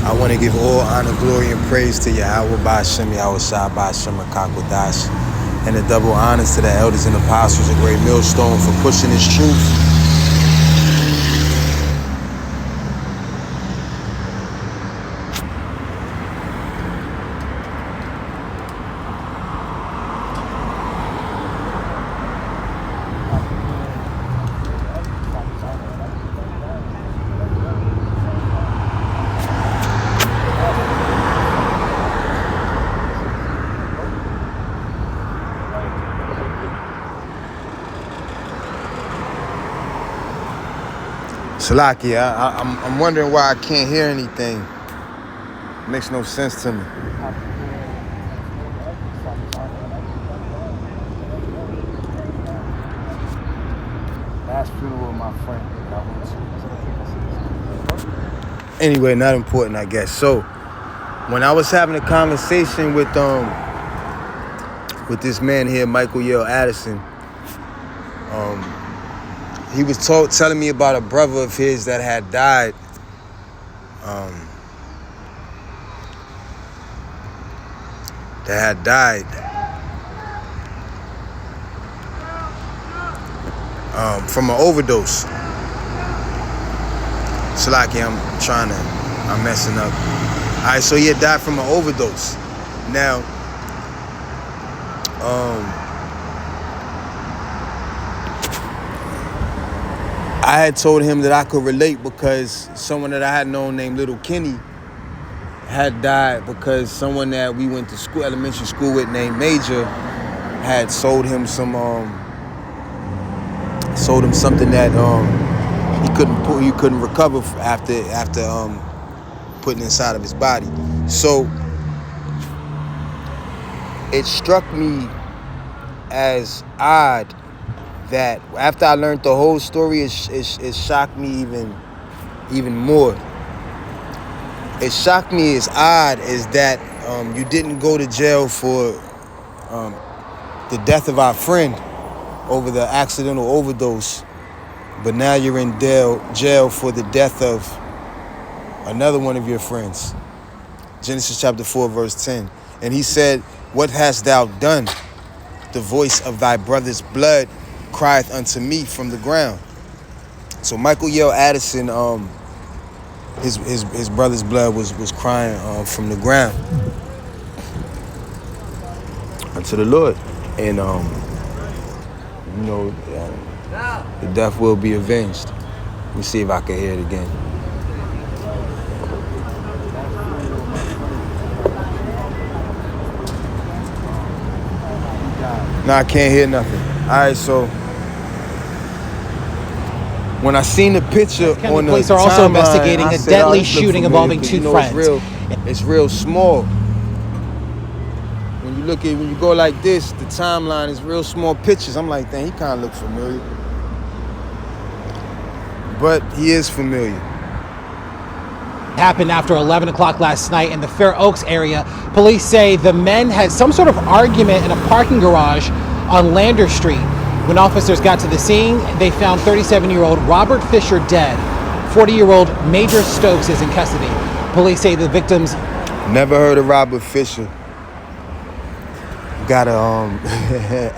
I want to give all honor, glory, and praise to Yahweh Ba'Shem, Yahweh Shai Ba'Shem, Akakwadash, and the double honors to the elders and apostles, a great millstone for pushing his truth. Salaki, I'm wondering why I can't hear anything. Makes no sense to me. Last funeral of my friend that I went to. Anyway, not important, I guess. So, when I was having a conversation with this man here, Michael Yale Addison, he was telling me about a brother of his that had died. From an overdose. Salaki, I'm messing up. All right, so he had died from an overdose. Now, I had told him that I could relate because someone that I had known named Little Kenny had died because someone that we went to school, elementary school with named Major, had sold him something that he couldn't recover after putting inside of his body. So it struck me as odd that after I learned the whole story, it shocked me even more. It shocked me as odd as that you didn't go to jail for the death of our friend over the accidental overdose, but now you're in jail for the death of another one of your friends. Genesis chapter 4, verse 10. And he said, "What hast thou done? The voice of thy brother's blood crieth unto me from the ground." So Michael Yale Addison, his brother's blood was crying from the ground unto the Lord, and the death will be avenged. Let me see if I can hear it again. No, I can't hear nothing. All right, so when I seen the picture on the police are also timeline, investigating I a said, deadly this look shooting familiar, involving 'cause, two friends. It's real small. When you go like this, the timeline is real small pictures. I'm like, dang, he kind of looks familiar. But he is familiar. Happened after 11 o'clock last night in the Fair Oaks area. Police say the men had some sort of argument in a parking garage on Lander Street. When officers got to the scene, they found 37-year-old Robert Fisher dead. 40-year-old Major Stokes is in custody. Police say the victims... Never heard of Robert Fisher. Got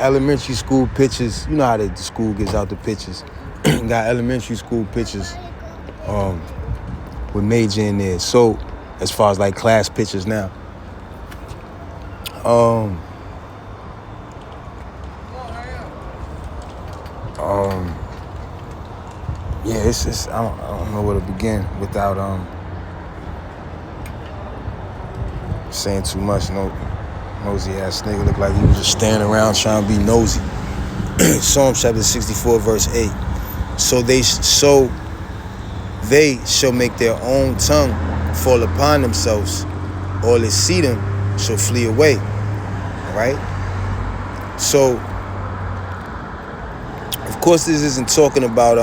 elementary school pictures. You know how the school gives out the pictures. Got elementary school pictures with Major in there. So, as far as like class pictures now. Yeah, it's just, I don't know where to begin without saying too much. No nosy ass nigga looked like he was just standing around trying to be nosy. Psalm chapter 64, verse 8. So they shall make their own tongue fall upon themselves, all that see them shall flee away. All right? So, of course, this isn't talking about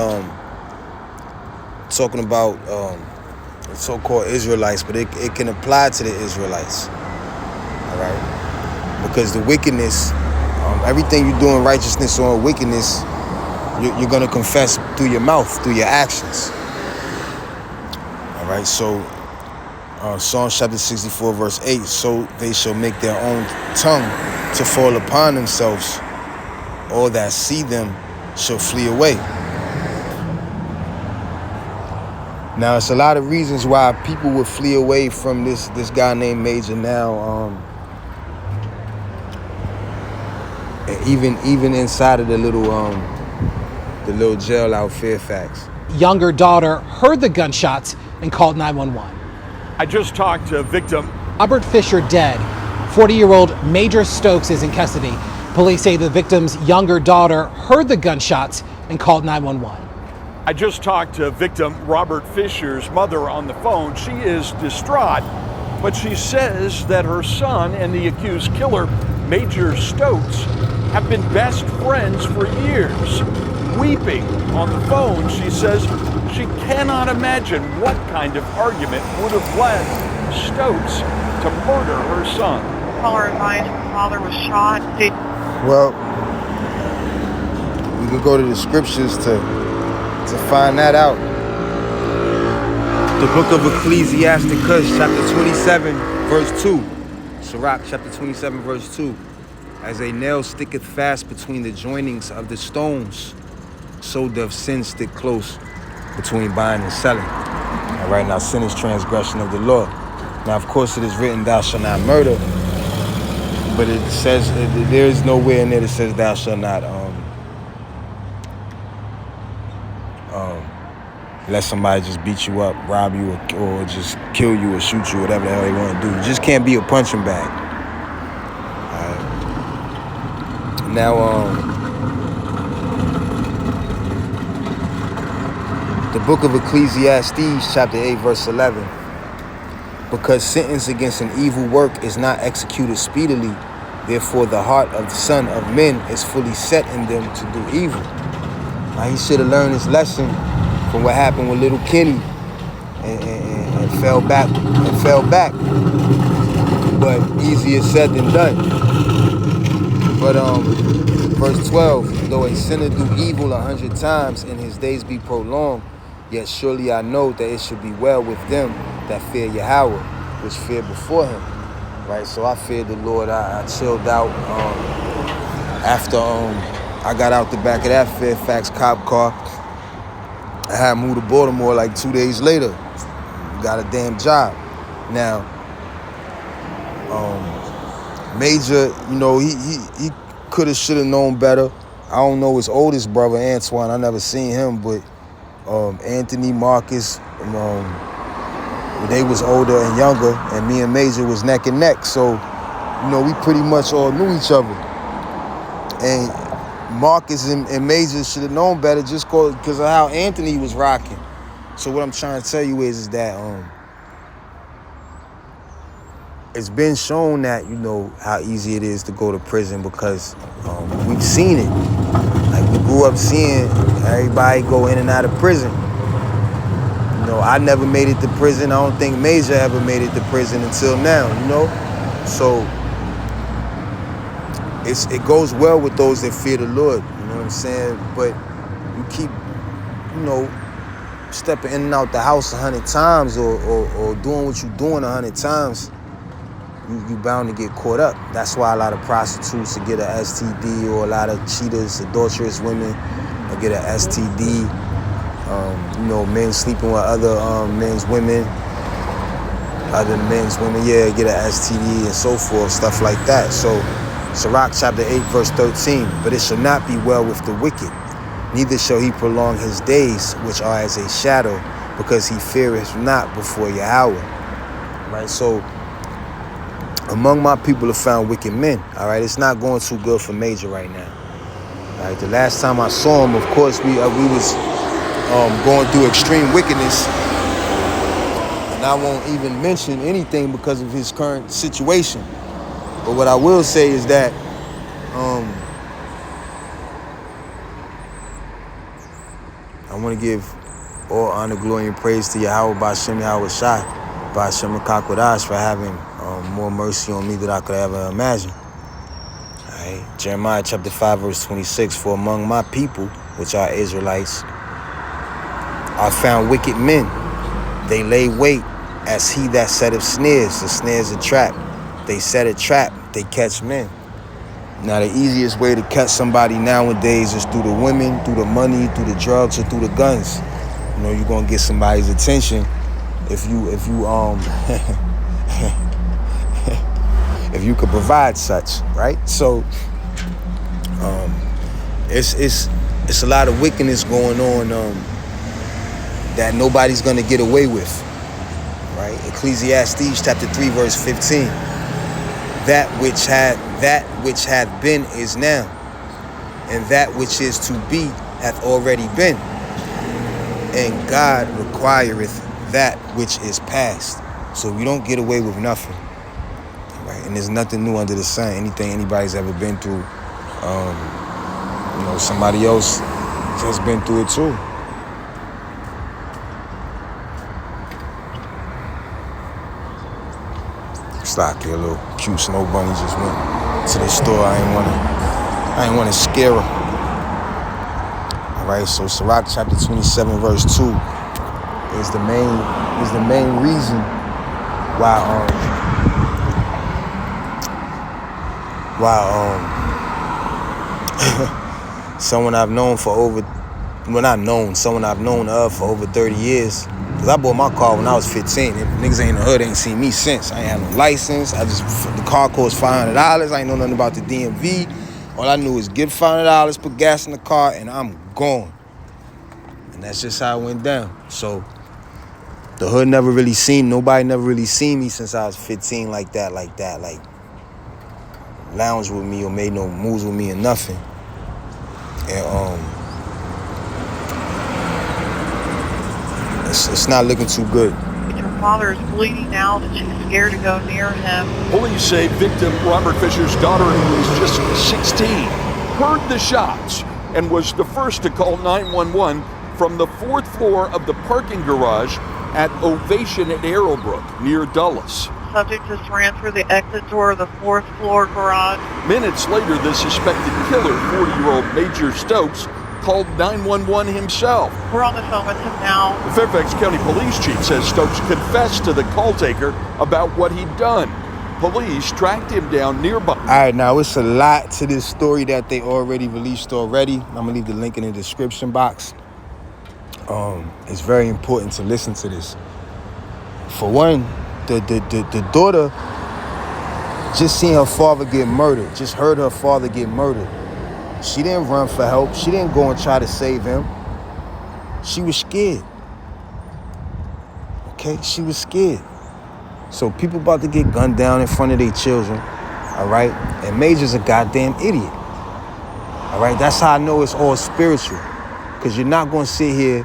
the so-called Israelites, but it can apply to the Israelites. All right? Because the wickedness, everything you do in righteousness or wickedness, you're going to confess through your mouth, through your actions. All right, so Psalm chapter 64 verse 8, so they shall make their own tongue to fall upon themselves. All that see them shall flee away. Now, it's a lot of reasons why people would flee away from this guy named Major now. Even inside of the little jail out Fairfax. Younger daughter heard the gunshots and called 911. I just talked to victim Robert Fisher dead. 40-year-old Major Stokes is in custody. Police say the victim's younger daughter heard the gunshots and called 911. I just talked to victim Robert Fisher's mother on the phone. She is distraught, but she says that her son and the accused killer, Major Stokes, have been best friends for years. Weeping on the phone, she says she cannot imagine what kind of argument would have led Stokes to murder her son. Caller advised her father was shot. Well, we could go to the scriptures to find that out. The book of Ecclesiasticus, chapter 27, verse 2. Sirach, chapter 27, verse 2. As a nail sticketh fast between the joinings of the stones, so doth sin stick close between buying and selling. All right, now sin is transgression of the law. Now, of course, it is written, thou shalt not murder, but it says, there is nowhere in there that says thou shalt not let somebody just beat you up, rob you, or just kill you or shoot you, whatever the hell they want to do. You just can't be a punching bag. All right. Now, the book of Ecclesiastes, chapter 8, verse 11. Because sentence against an evil work is not executed speedily, therefore the heart of the Son of Men is fully set in them to do evil. Now, he should have learned his lesson from what happened with little Kenny and fell back. But easier said than done. But verse 12, though a sinner do evil 100 times and his days be prolonged, yet surely I know that it should be well with them that fear Yahweh, which fear before him. Right, so I feared the Lord. I chilled out after I got out the back of that Fairfax cop car. I had moved to Baltimore like 2 days later. Got a damn job. Now, Major, you know, he could have, should have known better. I don't know his oldest brother, Antoine. I never seen him, but Anthony, Marcus, they was older and younger, and me and Major was neck and neck. So, you know, we pretty much all knew each other. And Marcus and Major should have known better just because of how Anthony was rocking. So what I'm trying to tell you is that it's been shown that, you know, how easy it is to go to prison because we've seen it. Like, we grew up seeing everybody go in and out of prison. You know, I never made it to prison. I don't think Major ever made it to prison until now, you know? So it goes well with those that fear the Lord, you know what I'm saying? But you keep, you know, stepping in and out the house 100 times or doing what you're doing 100 times, you bound to get caught up. That's why a lot of prostitutes will get an STD, or a lot of cheaters, adulterous women will get an STD. You know, men sleeping with other men's women, get an STD and so forth, stuff like that. So, Sirach chapter 8, verse 13, but it shall not be well with the wicked, neither shall he prolong his days, which are as a shadow, because he feareth not before Yahweh. Right, so among my people are found wicked men. All right, it's not going too good for Major right now. All right, the last time I saw him, of course, we was going through extreme wickedness, and I won't even mention anything because of his current situation. But what I will say is that I want to give all honor, glory, and praise to Yahweh B'Shem Yahweh Shai, B'Shem HaKakodash, for having more mercy on me than I could ever imagine. All right. Jeremiah chapter 5, verse 26, for among my people, which are Israelites, are found wicked men. They lay wait as he that setteth snares. The snare's a trap. They set a trap, they catch men. Now the easiest way to catch somebody nowadays is through the women, through the money, through the drugs, or through the guns. You know, you're gonna get somebody's attention if you if you could provide such, right? So it's a lot of wickedness going on that nobody's gonna get away with, right? Ecclesiastes chapter 3 verse 15. That which hath been is now, and that which is to be hath already been. And God requireth that which is past. So you don't get away with nothing, right? And there's nothing new under the sun. Anything anybody's ever been through, somebody else has been through it too. Stop here, little cute snow bunny just went to the store. I ain't wanna scare her. All right, so Sirach chapter 27 verse 2 is the main reason why someone I've known of for over 30 years. Cause I bought my car when I was 15. Niggas ain't in the hood, ain't seen me since. I ain't had no license. The car cost $500. I ain't know nothing about the DMV. All I knew is give $500, put gas in the car, and I'm gone. And that's just how it went down. So the hood nobody never really seen me since I was 15 like that, like lounge with me or made no moves with me or nothing. And it's not looking too good. Your father is bleeding out and she's scared to go near him. Police say victim Robert Fisher's daughter, who was just 16, heard the shots and was the first to call 911 from the 4th floor of the parking garage at Ovation at Arrowbrook near Dulles. Subject just ran through the exit door of the 4th floor garage. Minutes later, the suspected killer, 40-year-old Major Stokes, called 911 himself. We're on the phone with him now. The Fairfax County Police Chief says Stokes confessed to the call taker about what he'd done. Police tracked him down nearby. All right, now it's a lot to this story that they already released already. I'm gonna leave the link in the description box. It's very important to listen to this. For one, the daughter just seen her father get murdered, just heard her father get murdered. She didn't run for help. She didn't go and try to save him. She was scared. Okay, she was scared. So people about to get gunned down in front of their children, all right? And Major's a goddamn idiot, all right? That's how I know it's all spiritual, because you're not going to sit here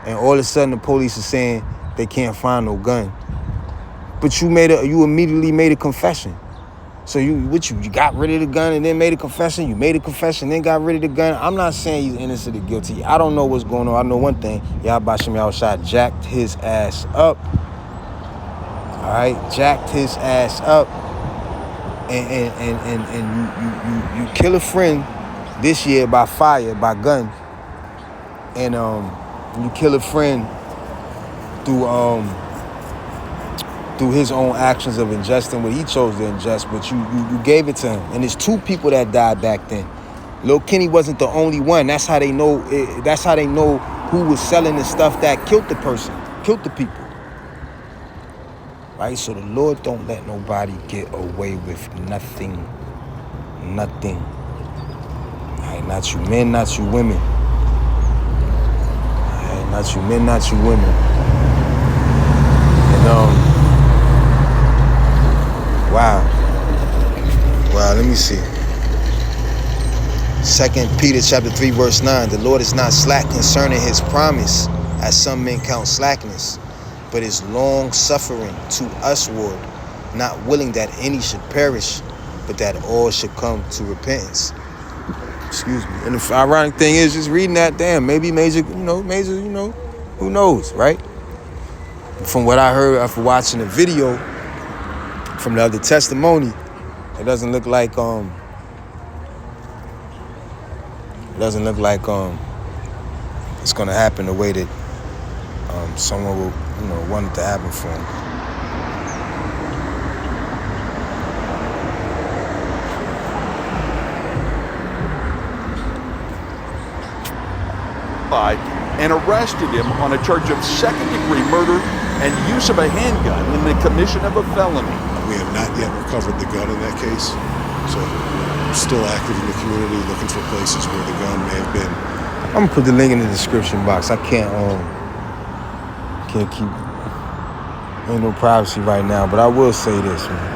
and all of a sudden the police are saying they can't find no gun. But you immediately made a confession. So you got rid of the gun and then made a confession? You made a confession, then got rid of the gun? I'm not saying he's innocent or guilty. I don't know what's going on. I know one thing. Yahweh Shem Yahushua jacked his ass up. All right? Jacked his ass up. And you kill a friend this year by fire, by gun. And you kill a friend through his own actions of ingesting what he chose to ingest, but you gave it to him. And there's 2 people that died back then. Lil Kenny wasn't the only one. That's how they know who was selling the stuff that killed the person, killed the people. Right? So the Lord don't let nobody get away with nothing. Nothing. All right, not you men, not you women. All right, not you men, not you women. And Wow, let me see. 2 Peter chapter 3 verse 9. The Lord is not slack concerning his promise, as some men count slackness, but is long suffering to usward, not willing that any should perish, but that all should come to repentance. Excuse me. And the ironic thing is, just reading that, damn, maybe Major, who knows, right? From what I heard after watching the video from the other testimony, it doesn't look like it's gonna happen the way that someone will want it to happen for him. alibi and arrested him on a charge of second-degree murder and use of a handgun in the commission of a felony. We have not yet recovered the gun in that case, so we're still active in the community, looking for places where the gun may have been. I'm gonna put the link in the description box. I can't keep, ain't no privacy right now, but I will say this, man.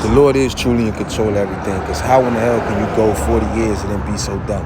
The Lord is truly in control of everything, because how in the hell can you go 40 years and then be so dumb?